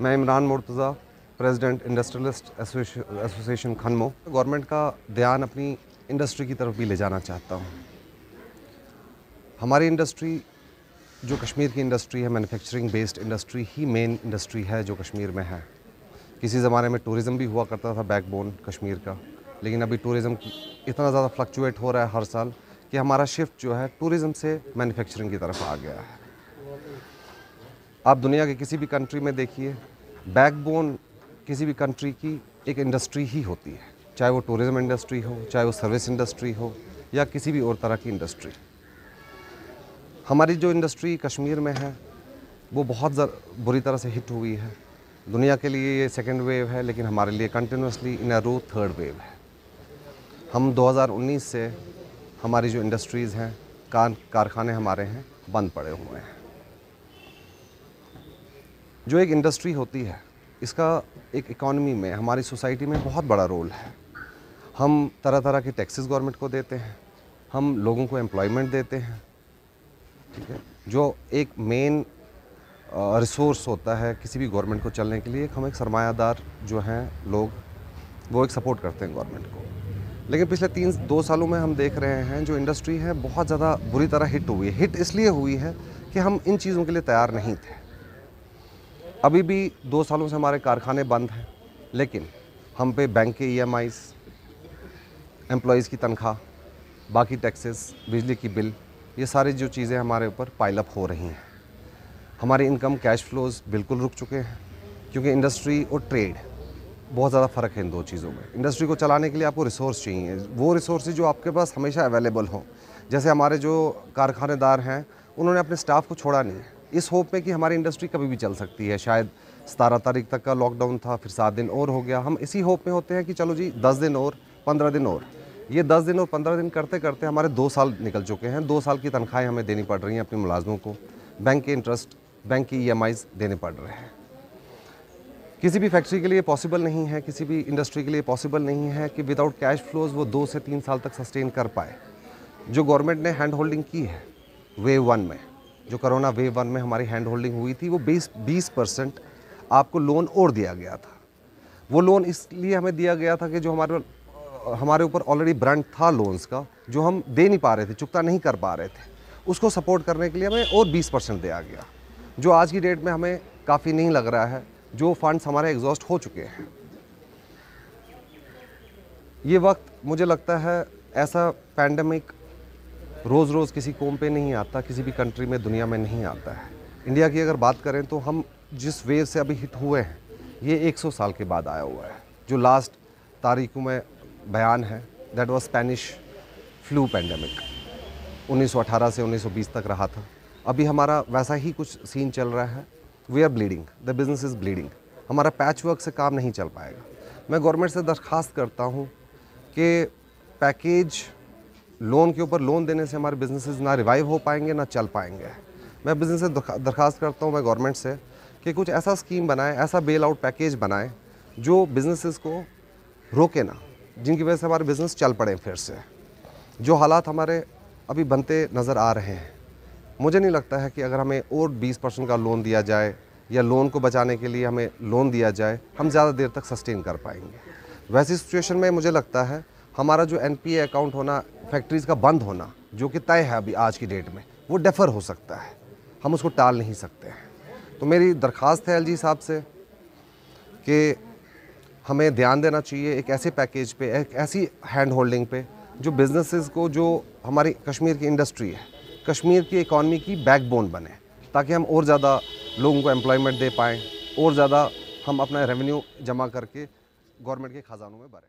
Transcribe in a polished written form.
मैं Imran Murtaza, president industrialist association Khonmoh. Government का ध्यान अपनी इंडस्ट्री की तरफ भी ले जाना चाहता हूँ। हमारी इंडस्ट्री जो कश्मीर की इंडस्ट्री है, मैन्युफैक्चरिंग बेस्ड इंडस्ट्री ही मेन इंडस्ट्री है जो कश्मीर में है। किसी ज़माने में टूरिज़म भी हुआ करता था बैकबोन कश्मीर का, लेकिन अभी टूरिज़म इतना ज़्यादा फ्लक्चुएट हो रहा है हर साल कि हमारा शिफ्ट जो है टूरिज़म से मैन्युफैक्चरिंग की तरफ आ गया है। आप दुनिया के किसी भी कंट्री में देखिए, बैकबोन किसी भी कंट्री की एक इंडस्ट्री ही होती है, चाहे वो टूरिज़म इंडस्ट्री हो, चाहे वो सर्विस इंडस्ट्री हो या किसी भी और तरह की इंडस्ट्री। हमारी जो इंडस्ट्री कश्मीर में है वो बहुत बुरी तरह से हिट हुई है। दुनिया के लिए ये सेकेंड वेव है, लेकिन हमारे लिए continuously in a row third wave है। हम 2019 से हमारी जो इंडस्ट्रीज़ हैं, कारखाने हमारे हैं, बंद पड़े हुए हैं। जो एक इंडस्ट्री होती है, इसका एक इकॉनमी में, हमारी सोसाइटी में बहुत बड़ा रोल है। हम तरह तरह के टैक्सेस गवर्नमेंट को देते हैं, हम लोगों को एम्प्लॉयमेंट देते हैं, ठीक है। जो एक मेन रिसोर्स होता है किसी भी गवर्नमेंट को चलने के लिए, हम एक सरमायादार जो हैं लोग, वो एक सपोर्ट करते हैं गवर्नमेंट को। लेकिन पिछले 2 सालों में हम देख रहे हैं जो इंडस्ट्री है बहुत ज़्यादा बुरी तरह हिट हुई है। हिट इसलिए हुई है कि हम इन चीज़ों के लिए तैयार नहीं थे। अभी भी 2 सालों से हमारे कारखाने बंद हैं, लेकिन हम पे बैंक के EMIs, एम्प्लॉयज़ की तनख्वाह, बाकी टैक्सेस, बिजली की बिल, ये सारी जो चीज़ें हमारे ऊपर पाइल अप हो रही हैं। हमारी इनकम कैश फ्लोज़ बिल्कुल रुक चुके हैं, क्योंकि इंडस्ट्री और ट्रेड बहुत ज़्यादा फ़र्क है इन दो चीज़ों में। इंडस्ट्री को चलाने के लिए आपको रिसोर्स चाहिए, वो रिसोर्सेज जो आपके पास हमेशा अवेलेबल हों। जैसे हमारे जो कारखानेदार हैं, उन्होंने अपने स्टाफ को छोड़ा नहीं है, इस होप में कि हमारी इंडस्ट्री कभी भी चल सकती है। शायद 17 तारीख तक का लॉकडाउन था, फिर 7 दिन और हो गया। हम इसी होप में होते हैं कि चलो जी 10 दिन और 15 दिन और। ये 10 दिन और 15 दिन करते करते हमारे 2 साल निकल चुके हैं। 2 साल की तनख्वाहें हमें देनी पड़ रही हैं अपने मुलाजमों को, बैंक के इंटरेस्ट, बैंक की EMIs देने पड़ रहे हैं। किसी भी फैक्ट्री के लिए पॉसिबल नहीं है, किसी भी इंडस्ट्री के लिए पॉसिबल नहीं है कि विदाउट कैश फ्लोज़ वो 2 से 3 साल तक सस्टेन कर पाए। जो गवर्नमेंट ने हैंड होल्डिंग की है वेव 1 में, जो कोरोना वेव 1 में हमारी हैंड होल्डिंग हुई थी, वो 20% आपको लोन और दिया गया था। वो लोन इसलिए हमें दिया गया था कि जो हमारे ऊपर ऑलरेडी ब्रांड था लोन्स का, जो हम दे नहीं पा रहे थे, चुकता नहीं कर पा रहे थे, उसको सपोर्ट करने के लिए हमें और 20% दिया गया, जो आज की डेट में हमें काफ़ी नहीं लग रहा है। जो फंड्स हमारे एग्जॉस्ट हो चुके हैं। ये वक्त मुझे लगता है ऐसा पैंडेमिक रोज़ रोज़ किसी कौम पे नहीं आता, किसी भी कंट्री में दुनिया में नहीं आता है। इंडिया की अगर बात करें तो हम जिस वेव से अभी हिट हुए हैं, ये 100 साल के बाद आया हुआ है। जो लास्ट तारीखों में बयान है, that was Spanish flu pandemic, 1918 से 1920 तक रहा था। अभी हमारा वैसा ही कुछ सीन चल रहा है। We are bleeding, the business is bleeding. हमारा पैच वर्क से काम नहीं चल पाएगा। मैं गवर्नमेंट से दरख्वास्त करता हूँ कि पैकेज लोन के ऊपर लोन देने से हमारे बिजनेसेस ना रिवाइव हो पाएंगे, ना चल पाएंगे। मैं बिज़नेस से दरख्वास्त करता हूँ, मैं गवर्नमेंट से, कि कुछ ऐसा स्कीम बनाए, ऐसा बेल आउट पैकेज बनाए जो बिज़नेसेस को रोके ना, जिनकी वजह से हमारे बिज़नेस चल पड़े फिर से। जो हालात हमारे अभी बनते नज़र आ रहे हैं, मुझे नहीं लगता है कि अगर हमें और 20% का लोन दिया जाए या लोन को बचाने के लिए हमें लोन दिया जाए, हम ज़्यादा देर तक सस्टेन कर पाएंगे। वैसी सिचुएशन में मुझे लगता है हमारा जो NPA अकाउंट होना, फैक्ट्रीज़ का बंद होना, जो कि तय है अभी आज की डेट में, वो डेफर हो सकता है, हम उसको टाल नहीं सकते हैं। तो मेरी दरख्वास्त है LG साहब से कि हमें ध्यान देना चाहिए एक ऐसे पैकेज पे, एक ऐसी हैंड होल्डिंग पे जो बिज़नेसेस को, जो हमारी कश्मीर की इंडस्ट्री है, कश्मीर की इकॉनमी की बैकबोन बने, ताकि हम और ज़्यादा लोगों को एम्प्लॉयमेंट दे पाएँ, और ज़्यादा हम अपना रेवेन्यू जमा करके गवर्नमेंट के ख़जानों में भरें।